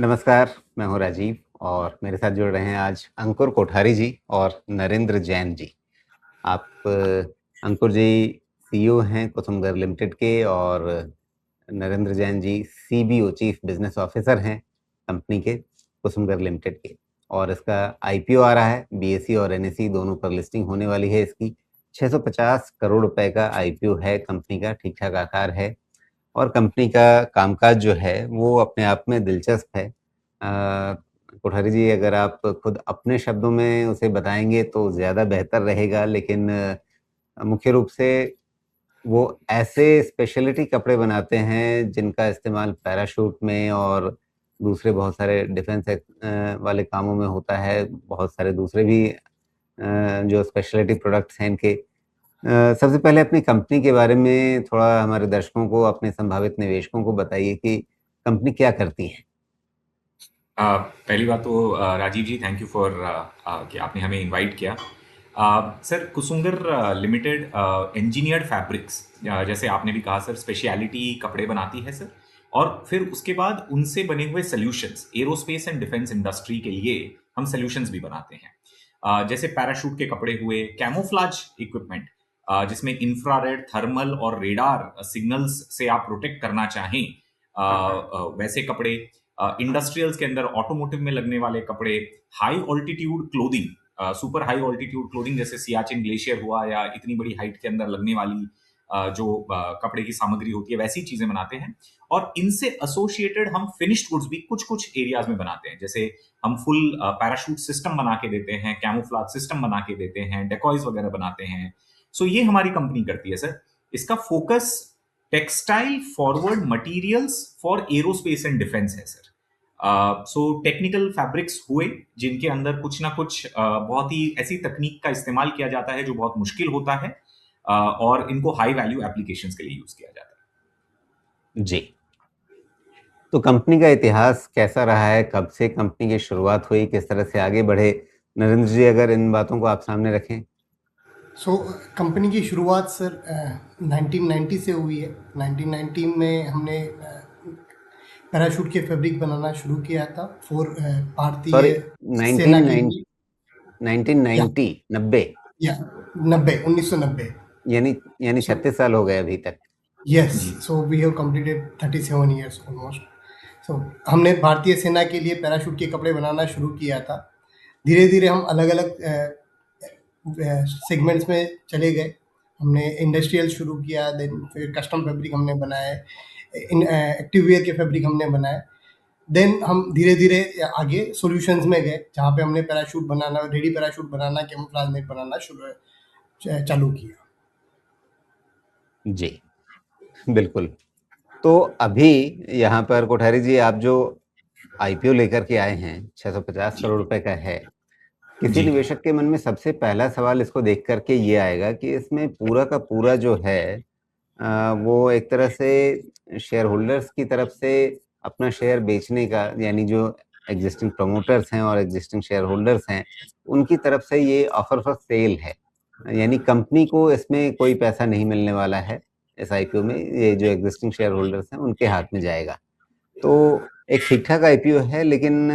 नमस्कार, मैं हूँ राजीव और मेरे साथ जुड़ रहे हैं आज अंकुर कोठारी जी और नरेंद्र जैन जी। आप अंकुर जी सीईओ हैं कुसुमगर लिमिटेड के और Narendra Jain ji CBO chief business officer हैं कंपनी के कुसुमगर लिमिटेड के। और इसका आईपीओ आ रहा है, बीएसई और एनएसई दोनों पर लिस्टिंग होने वाली है इसकी। 650 करोड़ रुपए का आईपीओ है कंपनी का, ठीक-ठाक आकार है। और कंपनी का कामकाज जो है वो अपने आप में दिलचस्प है। कोठारी जी, अगर आप खुद अपने शब्दों में उसे बताएँगे तो ज़्यादा बेहतर रहेगा, लेकिन मुख्य रूप से वो ऐसे स्पेशलिटी कपड़े बनाते हैं जिनका इस्तेमाल पैराशूट में और दूसरे बहुत सारे डिफेंस वाले कामों में होता है। बहुत सारे दूसरे भी जो स्पेशलिटी प्रोडक्ट्स हैं इनके। सबसे पहले अपनी कंपनी के बारे में थोड़ा हमारे दर्शकों को, अपने संभावित निवेशकों को बताइए कि कंपनी क्या करती है? पहली बात तो राजीव जी, थैंक यू फॉर कि आपने हमें इनवाइट किया। सर, कुसुंगर लिमिटेड इंजीनियर्ड फैब्रिक्स, जैसे आपने भी कहा सर, स्पेशलिटी कपड़े बनाती है सर। और फिर उसके बाद उनसे बने हुए solutions, aerospace and defence industry के लिए हम सॉल्यूशंस भी बनाते हैं। जैसे पैराशूट के कपड़े हुए, कैमोफ्लाज इक्विपमेंट, जिसमें इंफ्रारेड, थर्मल और रेडार सिग्नल्स से आप प्रोटेक्ट करना चाहें, वैसे कपड़े। इंडस्ट्रियल्स के अंदर ऑटोमोटिव में लगने वाले कपड़े, high altitude clothing, super high altitude clothing, जैसे सियाचिन ग्लेशियर हुआ या इतनी बड़ी हाइट के अंदर लगने वाली जो कपड़े की सामग्री होती है, वैसी चीजें बनाते हैं। और इनसे एसोसिएटेड हम फिनिश्ड गुड्स भी कुछ कुछ एरियाज में बनाते हैं। जैसे हम फुल पैराशूट सिस्टम बना के देते हैं, कैमोफ्लाज सिस्टम बना के देते हैं, डेकॉयज वगैरह बनाते हैं। सो ये हमारी कंपनी करती है सर। इसका focus textile forward materials for aerospace and defence है सर। सो टेक्निकल फैब्रिक्स हुए जिनके अंदर कुछ ना कुछ बहुत ही ऐसी तकनीक का इस्तेमाल किया जाता है जो बहुत मुश्किल होता है, और इनको हाई वैल्यू एप्लीकेशंस के लिए यूज किया जाता है। जी। तो कंपनी का इतिहास कैसा रहा है? कब से कंपनी की शुरुआत हुई? किस तरह से आगे बढ़े? नरेंद्र जी, अगर इन बातों को आप सामने रखें। कंपनी की शुरुआत सर 1990 से हुई है। 1990 में हमने पैराशूट के फैब्रिक बनाना शुरू किया था फॉर सॉरी, भारतीय सेना के 1990 लिए। 1990 90 या 1990। यानी यानी सो 36 साल हो गए अभी तक। यस, जी so we have completed 37 years almost. So हमने भारतीय सेना के लिए पैराशूट के कपड़े बनाना शुरू किया था। धीरे धीरे हम अलग अलग सेगमेंट्स में चले गए। हमने इंडस्ट्रियल शुरू किया, देन फिर कस्टम फैब्रिक हमने बनाए, एक्टिव वेयर के फैब्रिक हमने बनाए। देन हम धीरे धीरे आगे सॉल्यूशंस में गए, जहाँ पे हमने पैराशूट बनाना, रेडी पैराशूट बनाना, कैमोफ्लेज नेट बनाना चालू किया। जी, बिल्कुल। तो अभी यहाँ पर कोठारी जी, आप जो आईपीओ लेकर के आए हैं, 650 जी करोड़ रुपए का है। किसी जी निवेशक के मन में सबसे पहला सवाल इसको देख कर के ये आएगा कि इसमें पूरा का पूरा जो है वो एक तरह से शेयर होल्डर्स की तरफ से अपना शेयर बेचने का, यानी जो एग्जिस्टिंग प्रमोटर्स हैं और एग्जिस्टिंग शेयर होल्डर्स हैं, उनकी तरफ से ये ऑफर फॉर सेल है। यानी कंपनी को इसमें कोई पैसा नहीं मिलने वाला है इस आईपीओ में, ये जो एग्जिस्टिंग शेयर होल्डर्स हैं उनके हाथ में जाएगा। तो एक ठीक-ठाक आईपीओ है, लेकिन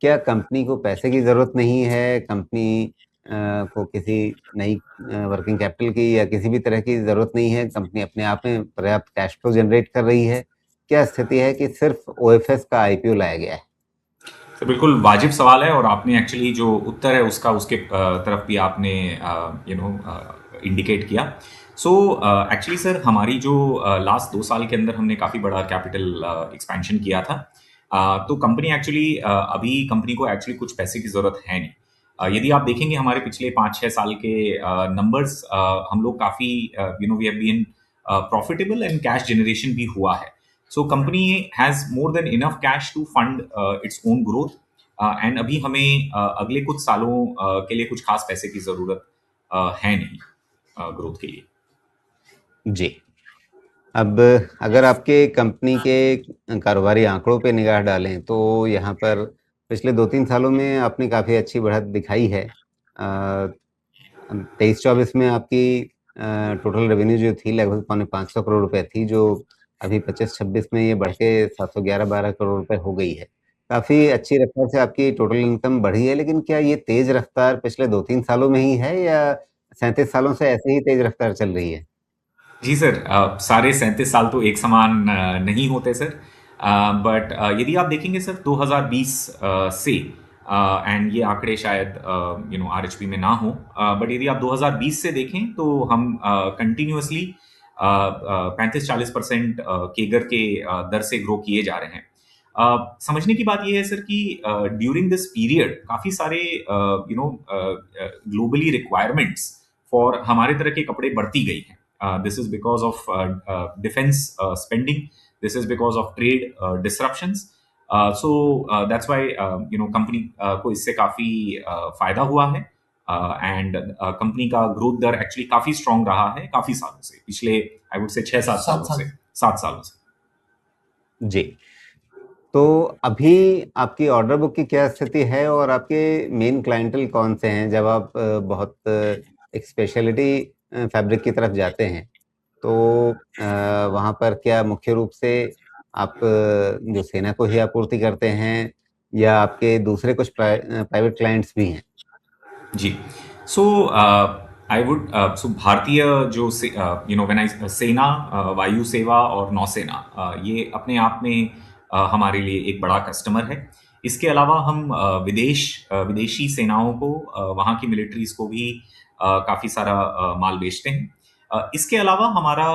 क्या कंपनी को पैसे की ज़रूरत नहीं है? कंपनी को किसी नई वर्किंग कैपिटल की या किसी भी तरह की ज़रूरत नहीं है? कंपनी अपने आप में पर्याप्त कैश फ्लो जनरेट कर रही है? क्या स्थिति है कि सिर्फ़ ओएफएस का आईपीओ लाया गया है? तो बिल्कुल वाजिब सवाल है, और आपने एक्चुअली जो उत्तर है उसका उसके तरफ भी आपने इंडिकेट किया। सो एक्चुअली सर, हमारी जो लास्ट 2 साल के अंदर हमने काफ़ी बड़ा कैपिटल एक्सपेंशन किया था। तो कंपनी एक्चुअली अभी कंपनी को एक्चुअली कुछ पैसे की ज़रूरत है नहीं। यदि आप देखेंगे हमारे पिछले 5-6 साल के नंबर्स, हम लोग काफ़ी we have been profitable and cash generation भी हुआ है। So company has more than enough cash to fund its own growth, and अभी हमें अगले कुछ सालों के लिए कुछ खास पैसे की जरूरत है नहीं ग्रोथ के लिए। जी। अब अगर आपके कंपनी के कारोबारी आंकड़ों पे निगाह डालें, तो यहाँ पर पिछले 2-3 सालों में आपने काफ़ी अच्छी बढ़त दिखाई है। 23-24 में आपकी टोटल रेवेन्यू जो थी लगभग पौने 500 करोड़ रुपए थी, जो अभी 25-26 में ये बढ़ के 711-12 करोड़ रुपए हो गई है। काफ़ी अच्छी रफ्तार से आपकी टोटल इनकम बढ़ी है, लेकिन क्या ये तेज़ रफ्तार पिछले 2-3 सालों में ही है या 37 सालों से ऐसे ही तेज़ रफ्तार चल रही है? जी सर, सारे 37 साल तो एक समान नहीं होते सर। बट यदि आप देखेंगे सर 2020 से, एंड ये आंकड़े शायद आरएचपी में ना हो, बट यदि आप 2020 से देखें तो हम कंटिन्यूअसली 35-40% केगर के दर से ग्रो किए जा रहे हैं। समझने की बात यह है सर कि ड्यूरिंग दिस पीरियड काफी सारे ग्लोबली रिक्वायरमेंट्स फॉर हमारे तरह के कपड़े बढ़ती गई हैं। This is because of defense spending. This is because of trade disruptions. That's why company को इससे काफी फायदा हुआ है, एंड कंपनी का ग्रोथ दर एक्चुअली काफी स्ट्रांग रहा है काफी सालों से, पिछले आई वुड से 6-7 7 सालों से, साल 7 सालों से। जी। तो अभी आपकी ऑर्डर बुक की क्या स्थिति है और आपके मेन क्लाइंटल कौन से हैं? जब आप बहुत एक स्पेशलिटी फैब्रिक की तरफ जाते हैं, तो वहाँ पर क्या मुख्य रूप से आप जो सेना को ही आपूर्ति करते हैं या आपके दूसरे कुछ प्राइवेट क्लाइंट्स भी हैं? जी, सो आई वुड सो भारतीय जो व्हेन आई सेना, वायु सेवा और नौसेना, ये अपने आप में हमारे लिए एक बड़ा कस्टमर है। इसके अलावा हम विदेशी सेनाओं को, वहाँ की मिलिट्रीज को भी काफ़ी सारा माल बेचते हैं। इसके अलावा हमारा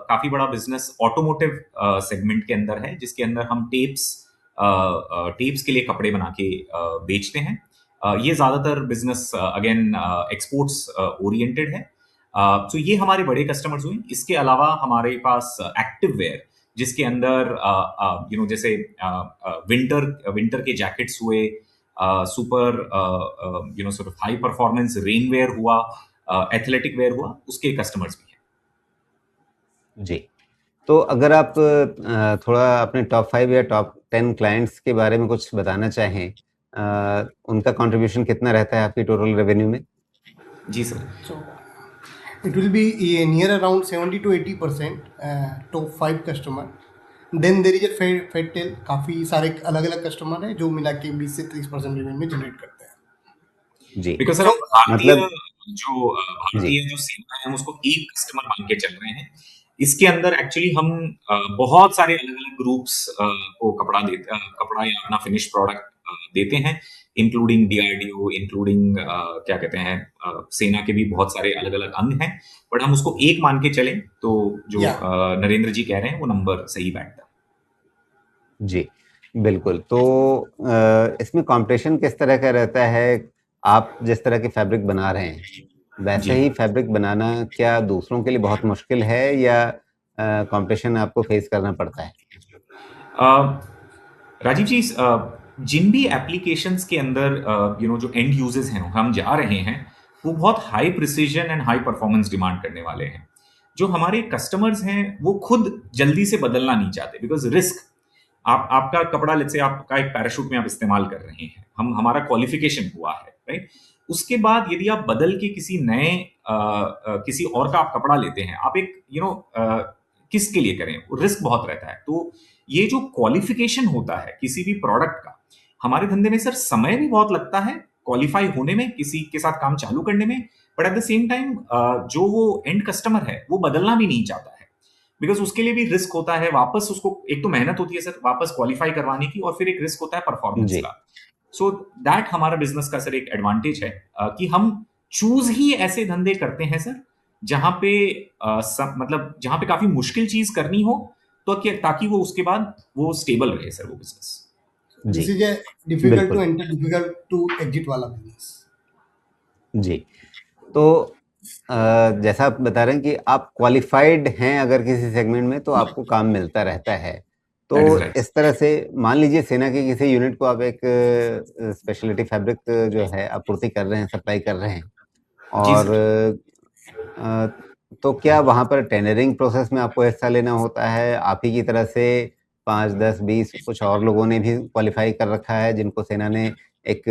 काफ़ी बड़ा बिजनेस ऑटोमोटिव सेगमेंट के अंदर है, जिसके अंदर हम टेप्स के लिए कपड़े बना के बेचते हैं। ये ज़्यादातर बिजनेस अगेन एक्सपोर्ट्स ओरिएंटेड है। तो ये हमारे बड़े कस्टमर्स हुए। इसके अलावा हमारे पास एक्टिव वेयर, जिसके अंदर जैसे विंटर के जैकेट्स हुए, super sort of high performance rain wear हुआ, एथलेटिक वेयर हुआ, उसके कस्टमर्स भी हैं। जी। तो अगर आप थोड़ा अपने टॉप 5 या टॉप 10 क्लाइंट्स के बारे में कुछ बताना चाहें, उनका कंट्रीब्यूशन कितना रहता है आपकी टोटल रेवेन्यू में? जी sir. So it will be near around 70 to 80% top 5 customer. Then there is a fed tail, काफ़ी सारे अलग अलग कस्टमर हैं जो मिला के 20 से 30% रेवेन्यू जनरेट करते हैं। जी। बिकॉज सर So हम मतलब जो जी। भारतीय जो सेना है हम उसको एक कस्टमर मान के चल रहे हैं। इसके अंदर एक्चुअली हम बहुत सारे अलग अलग ग्रुप्स को कपड़ा या अपना फिनिश प्रोडक्ट देते हैं, इंक्लूडिंग डीआरडीओ, इंक्लूडिंग क्या कहते हैं, सेना के भी बहुत सारे अलग अलग अंग हैं, बट हम उसको एक मान के चलें तो जो Yeah. नरेंद्र जी कह रहे हैं वो नंबर सही बैठता है। जी, बिल्कुल। तो इसमें कॉम्पिटिशन किस तरह का रहता है? आप जिस तरह की फैब्रिक बना रहे हैं, वैसे जी। ही फैब्रिक बनाना क्या दूसरों के लिए बहुत मुश्किल है या कॉम्पिटिशन आपको फेस करना पड़ता है? राजीव जी, जिन भी एप्लीकेशंस के अंदर जो एंड यूजर्स हैं हम जा रहे हैं, वो बहुत high precision and high performance demand करने वाले हैं। जो हमारे कस्टमर्स हैं वो खुद जल्दी से बदलना नहीं चाहते, बिकॉज रिस्क, आपका कपड़ा लेट्स से आपका एक पैराशूट में आप इस्तेमाल कर रहे हैं, हमारा क्वालिफिकेशन हुआ है, राइट? उसके बाद यदि आप बदल के किसी नए किसी और का आप कपड़ा लेते हैं, आप एक किसके लिए करें, रिस्क बहुत रहता है। तो ये जो क्वालिफिकेशन होता है किसी भी प्रोडक्ट का, हमारे धंधे में सर समय भी बहुत लगता है क्वालिफाई होने में, किसी के साथ काम चालू करने में, but at the same time जो वो एंड कस्टमर है वो बदलना भी नहीं चाहता है, बिकॉज उसके लिए भी रिस्क होता है, वापस उसको एक तो मेहनत होती है सर वापस क्वालिफाई करवाने की, और फिर एक रिस्क होता है परफॉर्मेंस जी। का। सो दैट हमारा बिजनेस का सर एक एडवांटेज है, कि हम चूज ही ऐसे धंधे करते हैं सर जहां पे मतलब जहां पे काफी मुश्किल चीज करनी हो, तो ताकि वो उसके बाद वो स्टेबल रहे सर वो बिजनेस। जी, This is a difficult to बिल्कुल। enter, difficult to exit वाला बिजनेस। जी। तो जैसा आप बता रहे हैं कि आप क्वालिफ़ाइड हैं अगर किसी सेगमेंट में, तो आपको काम मिलता रहता है। तो दैट इज राइट। इस तरह से मान लीजिए सेना के किसी यूनिट को आप एक स्पेशलिटी फैब्रिक जो है आपूर्ति कर रहे हैं, सप्लाई कर रहे हैं जी और सर। तो क्या वहाँ पर टेंडरिंग प्रोसेस में आपको हिस्सा लेना होता है? आप ही की तरह से 5, 10, 20 कुछ और लोगों ने भी क्वालिफ़ाई कर रखा है, जिनको सेना ने एक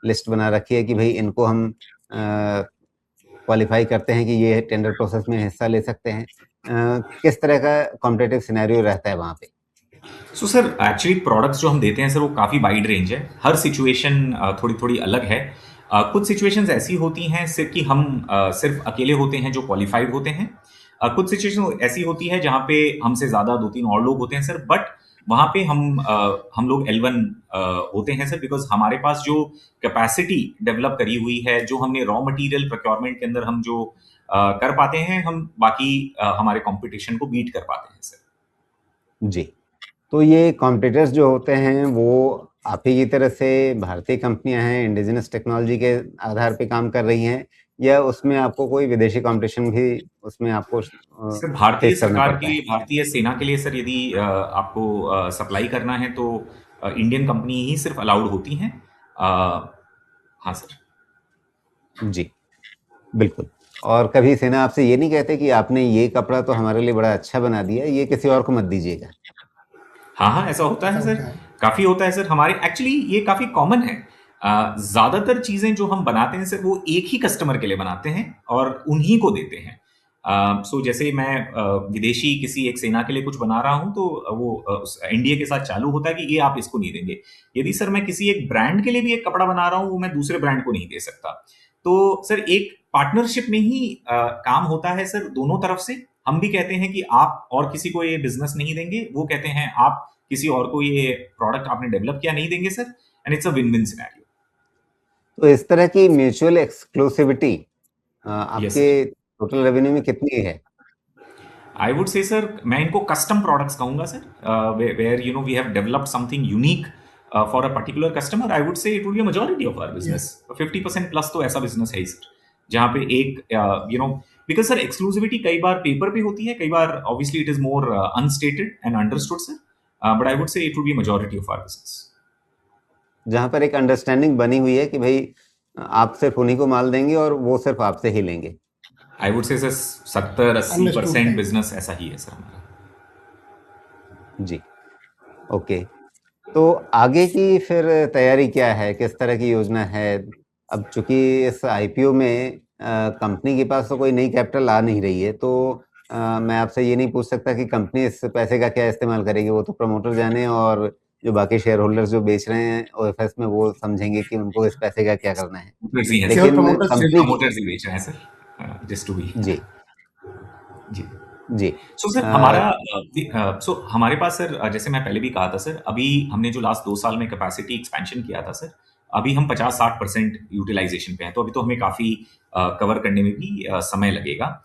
लिस्ट बना रखी है कि भई इनको हम क्वालिफ़ाई करते हैं कि ये टेंडर प्रोसेस में हिस्सा ले सकते हैं। किस तरह का कॉम्पिटिटिव सिनेरियो रहता है वहाँ पे? सो सर एक्चुअली प्रोडक्ट्स जो हम देते हैं सर वो काफ़ी वाइड रेंज है, हर सिचुएशन थोड़ी थोड़ी अलग है। कुछ सिचुएशंस ऐसी होती हैं सिर्फ कि हम सिर्फ अकेले होते हैं जो क्वालिफाइड होते हैं। कुछ सिचुएशन ऐसी होती है जहाँ पे हमसे ज़्यादा 2-3 और लोग होते हैं सर, बट वहाँ पे हम लोग L1 होते हैं सर, बिकॉज़ हमारे पास जो कैपेसिटी डेवलप करी हुई है, जो हमने रॉ मटेरियल प्रोक्योरमेंट के अंदर हम जो कर पाते हैं, हम बाकी हमारे कॉम्पिटिशन को बीट कर पाते हैं सर। जी। तो ये कॉम्पिटिटर्स जो होते हैं वो आप ही की तरह से भारतीय कंपनियां हैं, इंडिजिनस टेक्नोलॉजी के आधार पे काम कर रही हैं, या उसमें आपको कोई विदेशी कंपटीशन भी उसमें आपको सर भारतीय फेस करना सरकार पड़ता के है? लिए, भारतीय सेना के लिए सर यदि आपको सप्लाई करना है तो इंडियन कंपनी ही सिर्फ अलाउड होती हैं। हाँ सर। जी, बिल्कुल। और कभी सेना आपसे ये नहीं कहते कि आपने ये कपड़ा तो हमारे लिए बड़ा अच्छा बना दिया, ये किसी और को मत दीजिएगा? हाँ हाँ, ऐसा होता है ऐसा सर, होता है। काफ़ी होता है सर। हमारे एक्चुअली ये काफ़ी कॉमन है। ज़्यादातर चीज़ें जो हम बनाते हैं सर वो एक ही कस्टमर के लिए बनाते हैं और उन्हीं को देते हैं। सो जैसे मैं विदेशी किसी एक सेना के लिए कुछ बना रहा हूँ तो वो उस एनडीए के साथ चालू होता है कि ये आप इसको नहीं देंगे। यदि सर मैं किसी एक ब्रांड के लिए भी एक कपड़ा बना रहा हूँ, वो मैं दूसरे ब्रांड को नहीं दे सकता। तो सर एक पार्टनरशिप में ही काम होता है सर दोनों तरफ से। हम भी कहते हैं कि आप और किसी को ये बिज़नेस नहीं देंगे, वो कहते हैं आप किसी और को ये प्रोडक्ट आपने डेवलप किया नहीं देंगे sir, and it's a win win scenario. तो इस तरह की म्यूचुअल एक्सक्लूसिविटी यस आपके सर। टोटल रेवेन्यू में कितनी है? आई वुड से सर मैं इनको कस्टम प्रोडक्ट्स कहूंगा sir, where you know we have developed something unique for a particular customer. I would say it would be a majority of our yes. Business. 50% plus तो ऐसा business है ही sir, जहाँ पे एक you know, because sir exclusivity कई बार paper पे होती है, कई बार obviously it is more unstated and understood sir, but I would say it would be majority of our business. जहाँ पर एक अंडरस्टैंडिंग बनी हुई है कि भई आप सिर्फ उन्हीं को माल देंगे और वो सिर्फ आपसे ही लेंगे। आई would say sir 70-80% understood type. Business ऐसा ही है सर हमारा। जी, ओके। तो आगे की फिर तैयारी क्या है? किस तरह की योजना है? अब चूँकि इस आईपीओ में कंपनी के पास तो कोई नई कैपिटल आ नहीं रही है, तो मैं आपसे ये नहीं पूछ सकता कि कंपनी इस पैसे का क्या इस्तेमाल करेगी, वो तो प्रमोटर जाने, और जो बाकी शेयर होल्डर्स जो बेच रहे हैं ओएफएस में, वो समझेंगे कि उनको इस पैसे का क्या करना है। प्रमोटर्स ही हैं सर, श्योर लेकिन प्रमोटर्स। सिर्फ कंपनी की प्रमोटर्स ही बेच रहे हैं सर, जस्ट टू बी। जी, जी। जी। सो सर अ, हमारा सो हमारे पास सर जैसे मैं पहले भी कहा था सर, अभी हमने जो लास्ट 2 साल में कैपेसिटी एक्सपेंशन किया था सर, अभी हम 50-60% यूटिलाइजेशन पे हैं, तो अभी तो हमें काफ़ी कवर करने में भी समय लगेगा।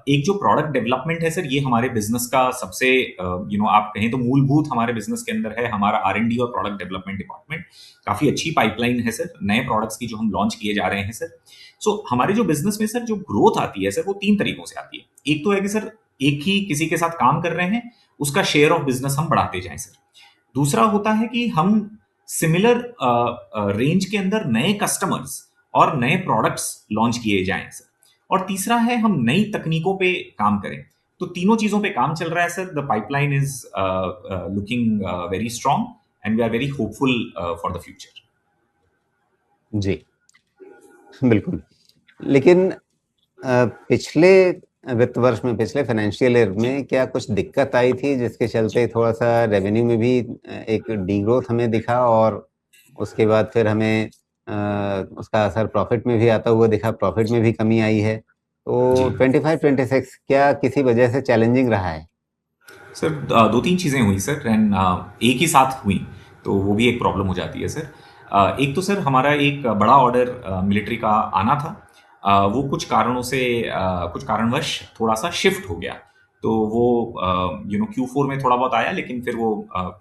एक जो प्रोडक्ट डेवलपमेंट है सर, ये हमारे बिज़नेस का सबसे यू नो आप कहें तो मूलभूत हमारे बिज़नेस के अंदर है हमारा आर-एन-डी और प्रोडक्ट डेवलपमेंट डिपार्टमेंट। काफ़ी अच्छी पाइपलाइन है सर, नए प्रोडक्ट्स की जो हम लॉन्च किए जा रहे हैं सर। सो हमारे जो बिज़नेस में सर जो ग्रोथ आती है सर, वो 3 तरीकों से आती है। एक तो है कि सर एक ही किसी के साथ काम कर रहे हैं, उसका शेयर ऑफ बिजनेस हम बढ़ाते जाएं सर। दूसरा होता है कि हम सिमिलर रेंज के अंदर नए कस्टमर्स और नए प्रोडक्ट्स लॉन्च किए जाएं सर। और तीसरा है हम नई तकनीकों पे काम करें। तो तीनों चीजों पे काम चल रहा है sir. The pipeline is looking very strong and we are very hopeful for the future. जी, बिल्कुल। लेकिन पिछले वित्त वर्ष में, पिछले फाइनेंशियल ईयर जी में क्या कुछ दिक्कत आई थी जिसके चलते थोड़ा-सा रेवेन्यू में भी एक डीग्रोथ हमें दिखा, और उसके बाद फिर हमें उसका असर प्रॉफ़िट में भी आता हुआ दिखा, प्रॉफ़िट में भी कमी आई है। तो जी 25-26 क्या किसी वजह से चैलेंजिंग रहा है? सर, 2-3 चीज़ें हुई सर, एंड एक ही साथ हुई, तो वो भी एक प्रॉब्लम हो जाती है सर। एक तो सर हमारा एक बड़ा ऑर्डर मिलिट्री का आना था। वो कुछ कारणों से कुछ कारणवश थोड़ा-सा शिफ्ट हो गया। तो वो यू नो Q4 में थोड़ा बहुत आया, लेकिन फिर वो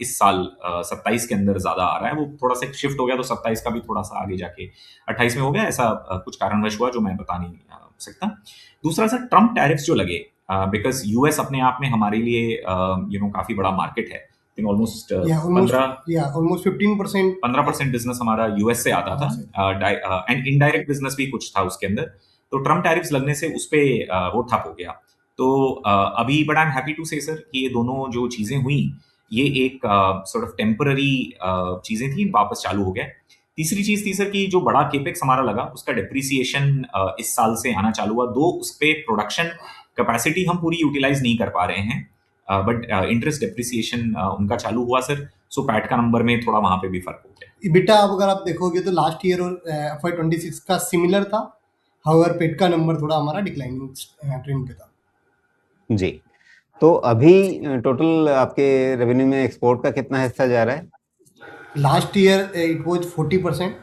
इस साल 27 के अंदर ज़्यादा आ रहा है। वो थोड़ा-सा शिफ्ट हो गया, तो 27 का भी थोड़ा-सा आगे जाके 28 में हो गया। ऐसा कुछ कारणवश हुआ जो मैं बता नहीं सकता। दूसरा सर ट्रम्प टैरिफ्स जो लगे, बिकॉज़ यूएस अपने आप में हमारे लिए यू नो काफ़ी बड़ा मार्केट है। आई थिंक ऑलमोस्ट या ऑलमोस्ट 15%। 15% बिज़नेस हमारा यूएस से आता था, एंड इनडायरेक्ट बिज़नेस भी कुछ था उसके अंदर। तो ट्रम्प टैरिफ्स लगने से उस पे वो ठप हो गया। तो अभी but I am happy to say sir कि ये दोनों जो चीज़ें हुई, ये एक सॉर्ट ऑफ टेम्पररी चीज़ें थी, वापस चालू हो गया। तीसरी चीज़ थी सर कि जो बड़ा केपेक्स हमारा लगा, उसका डेप्रिसिएशन इस साल से आना चालू हुआ। दो उस पे प्रोडक्शन कैपेसिटी हम पूरी यूटिलाइज़ नहीं कर पा रहे हैं। बट इंटरेस्ट डेप्रिसिएशन उनका चालू हुआ सर, सो पैट का नंबर में थोड़ा वहां पे भी फर्क हो गया। EBITDA अब अगर आप देखोगे तो लास्ट ईयर और FY26 का सिमिलर था, हाउएवर पेट का नंबर थोड़ा हमारा डिक्लाइनिंग ट्रेंड पे था। जी, तो अभी टोटल आपके रेवेन्यू में एक्सपोर्ट का कितना हिस्सा जा रहा है? Last year it was 40%,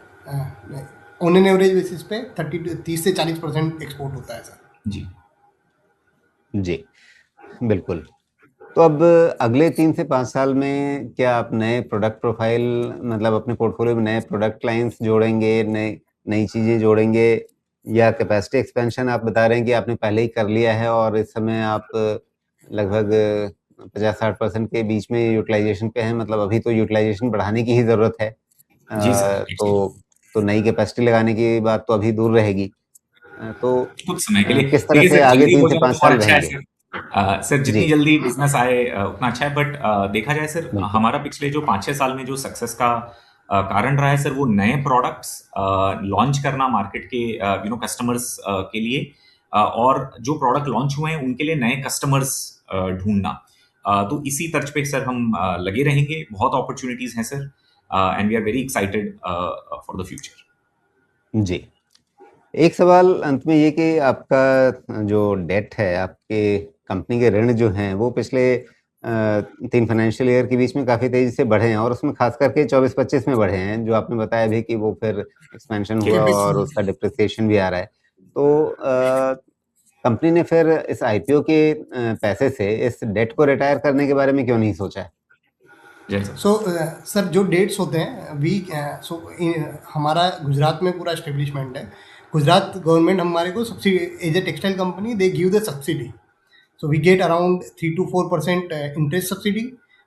on an average basis पे 30 से 40% एक्सपोर्ट होता है सर। जी जी, बिल्कुल। तो अब अगले 3 से 5 साल में क्या आप नए प्रोडक्ट प्रोफाइल मतलब अपने पोर्टफोलियो में नए प्रोडक्ट लाइन्स जोड़ेंगे, नई चीज़ें जोड़ेंगे, या कैपेसिटी एक्सपेंशन आप बता रहे हैं कि आपने पहले ही कर लिया है और इस समय आप लगभग 50-60% के बीच में यूटिलाइजेशन पे हैं, मतलब अभी तो यूटिलाइजेशन बढ़ाने की ही ज़रूरत है। जी सर, तो नई कैपेसिटी लगाने की बात तो अभी दूर रहेगी। तो कुछ समय के लिए किस तरह देखिए से सर, आगे जल्दी 3 हो से जाए 5 तो और साल अच्छा है रहेंगे? सर। सर जितनी जी, जल्दी बिजनेस आए उतना अच्छा है, बट देखा जाए सर, बिल्कुल। हमारा पिछले जो 5-6 साल में जो सक्सेस का कारण रहा है सर, वो नए प्रोडक्ट्स लॉन्च करना मार्केट के कस्टमर्स के लिए, और जो प्रोडक्ट लॉन्च हुए हैं उनके लिए नए कस्टमर्स ढूंढना। तो इसी तर्ज पे सर हम लगे रहेंगे। बहुत अपॉर्चुनिटीज हैं sir, and we are very excited for the future. जी। एक सवाल अंत में ये कि आपका जो डेट है, आपके कंपनी के ऋण जो हैं, वो पिछले 3 फाइनेंशियल ईयर के बीच में काफ़ी तेज़ी से बढ़े हैं और उसमें ख़ास करके 24-25 में बढ़े हैं, जो आपने बताया भी कि वो फिर एक्सपेंशन हुआ कैपेक्स और उसका डिप्रिसिएशन भी आ रहा है। तो कंपनी ने फिर इस आईपीओ के पैसे से इस डेट को रिटायर करने के बारे में क्यों नहीं सोचा है? जय सर। सो सर जो डेट्स होते हैं हमारा गुजरात में पूरा एस्टेब्लिशमेंट है। गुजरात गवर्नमेंट हमारे को subsidy, as a textile company दे give the subsidy, so we get around 3 to 4% interest subsidy,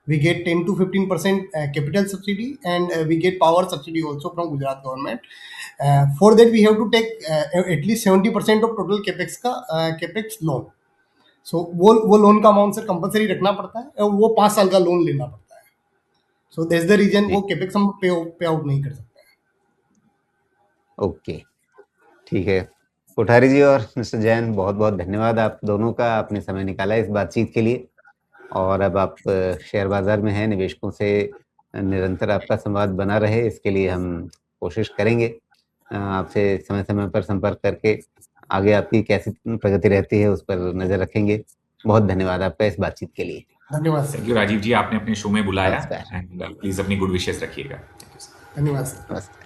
we get 10 to 15% capital subsidy, and we get power subsidy also from Gujarat government. For that we have to take at least 70% of total capex का capex loan. So वो loan का amount sir compulsory रखना पड़ता है और वो 5 साल का लोन लेना पड़ता है। सो दैट्स द रीजन जी, वो capex हम पे आउट नहीं कर सकते हैं। ओके, ठीक है। कोठारी जी और मिस्टर जैन, बहुत-बहुत धन्यवाद आप दोनों का, आपने समय निकाला इस बातचीत के लिए। और अब आप शेयर बाज़ार में हैं, निवेशकों से निरंतर आपका संवाद बना रहे, इसके लिए हम कोशिश करेंगे। आपसे समय-समय पर संपर्क करके आगे आपकी कैसी प्रगति रहती है, उस पर नज़र रखेंगे। बहुत धन्यवाद आपका इस बातचीत के लिए। धन्यवाद सर। थैंक यू राजीव जी, आपने अपने शो में बुलाया, नमस्कार। एंड प्लीज अपनी गुड विशेस रखिएगा। Thank you sir. धन्यवाद सर। नमस्कार।